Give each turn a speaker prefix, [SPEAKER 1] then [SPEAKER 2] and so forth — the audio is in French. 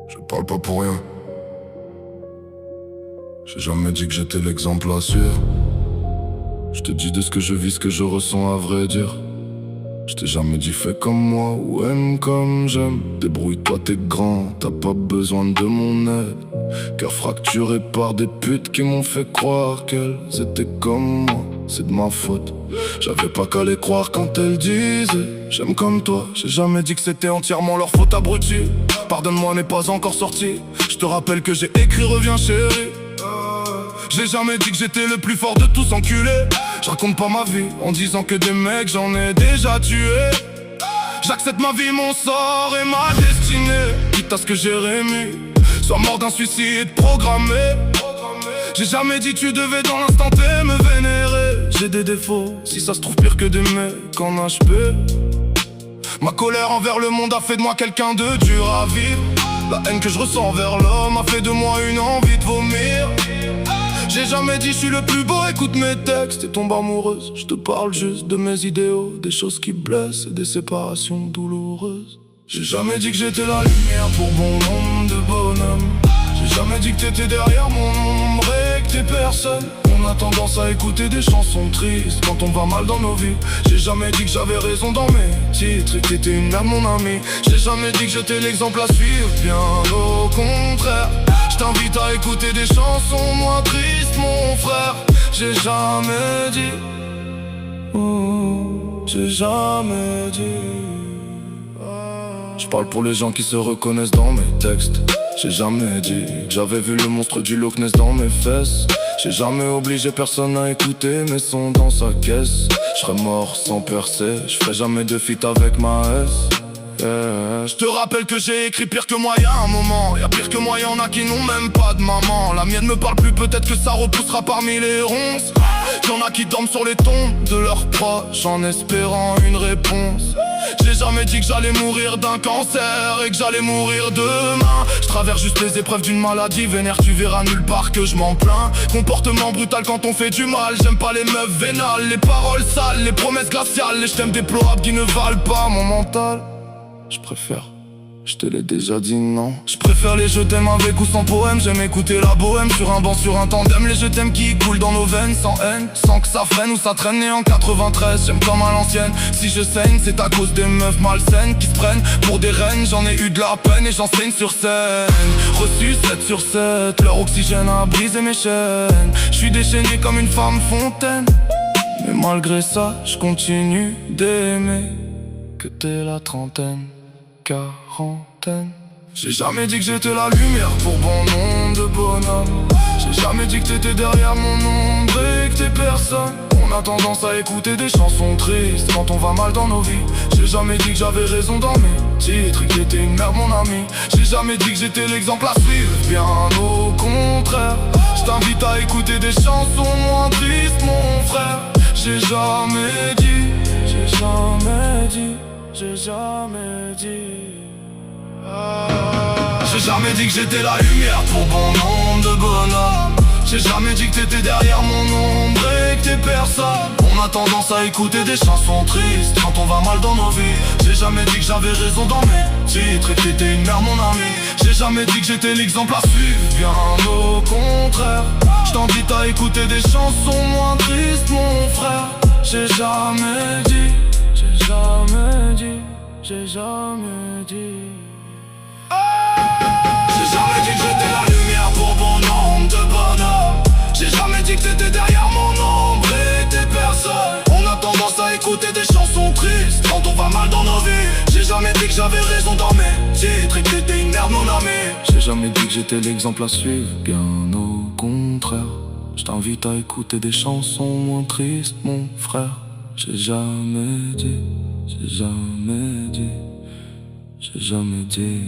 [SPEAKER 1] Je parle pas pour rien. J'ai jamais dit que j'étais l'exemple à suivre. Je te dis de ce que je vis, ce que je ressens à vrai dire. Je t'ai jamais dit fais comme moi ou aime comme j'aime. Débrouille-toi, t'es grand, t'as pas besoin de mon aide. Cœur fracturé par des putes qui m'ont fait croire qu'elles étaient comme moi. C'est de ma faute, j'avais pas qu'à les croire quand elles disaient j'aime comme toi. J'ai jamais dit que c'était entièrement leur faute, abruti. Pardonne-moi n'est pas encore sorti. Je te rappelle que j'ai écrit reviens chérie. J'ai jamais dit que j'étais le plus fort de tous enculés. Je raconte pas ma vie en disant que des mecs j'en ai déjà tué. J'accepte ma vie, mon sort et ma destinée. Quitte à ce que Jérémie soit mort d'un suicide programmé. J'ai jamais dit tu devais dans l'instant T me vénérer. J'ai des défauts, si ça se trouve pire que des mecs en HP. Ma colère envers le monde a fait de moi quelqu'un de dur à vivre. La haine que je ressens envers l'homme a fait de moi une envie de vomir. J'ai jamais dit je suis le plus beau, écoute mes textes et tombe amoureuse. Je te parle juste de mes idéaux, des choses qui blessent et des séparations douloureuses. J'ai jamais dit que j'étais la lumière pour bon nombre de bonhommes. J'ai jamais dit que t'étais derrière mon ombre et que t'es personne. On a tendance à écouter des chansons tristes quand on va mal dans nos vies. J'ai jamais dit que j'avais raison dans mes titres et que t'étais une merde mon ami. J'ai jamais dit que j'étais l'exemple à suivre, bien au contraire. Je t'invite à écouter des chansons moins tristes mon frère. J'ai jamais dit, oh, j'ai jamais dit. Je parle pour les gens qui se reconnaissent dans mes textes. J'ai jamais dit que j'avais vu le monstre du Loch Ness dans mes fesses. J'ai jamais obligé personne à écouter mes sons dans sa caisse. J'serais mort sans percer, j'ferais jamais de feat avec ma S. Je te rappelle que j'ai écrit pire que moi y'a un moment. Y'a pire que moi, y'en a qui n'ont même pas de maman. La mienne me parle plus, peut-être que ça repoussera parmi les ronces. Y'en a qui dorment sur les tombes de leurs proches en espérant une réponse. J'ai jamais dit que j'allais mourir d'un cancer et que j'allais mourir demain. Je traverse juste les épreuves d'une maladie vénère, tu verras nulle part que je m'en plains. Comportement brutal quand on fait du mal, j'aime pas les meufs vénales, les paroles sales, les promesses glaciales, les je t'aime déplorables qui ne valent pas mon mental. Je préfère, je te l'ai déjà dit non. Je préfère les je t'aime avec ou sans poème. J'aime écouter la bohème sur un banc, sur un tandem. Les je t'aime qui coulent dans nos veines sans haine, sans que ça freine ou ça traîne. Né en 93, j'aime comme à l'ancienne. Si je saigne, c'est à cause des meufs malsaines qui se prennent pour des reines. J'en ai eu de la peine et j'enseigne sur scène. Reçu 7 sur 7, leur oxygène a brisé mes chaînes. Je suis déchaîné comme une femme fontaine. Mais malgré ça, je continue d'aimer. Que t'es la trentaine, quarantaine. J'ai jamais dit que j'étais la lumière pour bon nombre de bonhommes. J'ai jamais dit que t'étais derrière mon ombre et que t'es personne. On a tendance à écouter des chansons tristes quand on va mal dans nos vies. J'ai jamais dit que j'avais raison dans mes titres et que t'étais une merde mon ami. J'ai jamais dit que j'étais l'exemple à suivre, bien au contraire. Je t'invite à écouter des chansons moins tristes mon frère. J'ai jamais dit, j'ai jamais dit, j'ai jamais dit. J'ai jamais dit que j'étais la lumière pour bon nombre de bonhommes. J'ai jamais dit que t'étais derrière mon ombre et que t'es personne. On a tendance à écouter des chansons tristes quand on va mal dans nos vies. J'ai jamais dit que j'avais raison dans mes titres et que t'étais une merde mon ami. J'ai jamais dit que j'étais l'exemple à suivre, bien au contraire. Je t'invite à écouter des chansons moins tristes mon frère. J'ai jamais dit, j'ai jamais dit, j'ai jamais dit. J'ai jamais dit que j'étais la lumière pour bon nombre de bonhommes. J'ai jamais dit que t'étais derrière mon ombre et que t'es personne. On a tendance à écouter des chansons tristes quand on va mal dans nos vies. J'ai jamais dit que j'avais raison dans mes titres et que t'étais une merde mon ami. J'ai jamais dit que j'étais l'exemple à suivre, bien au contraire. Je t'invite à écouter des chansons moins tristes mon frère. J'ai jamais dit, j'ai jamais dit, j'ai jamais dit.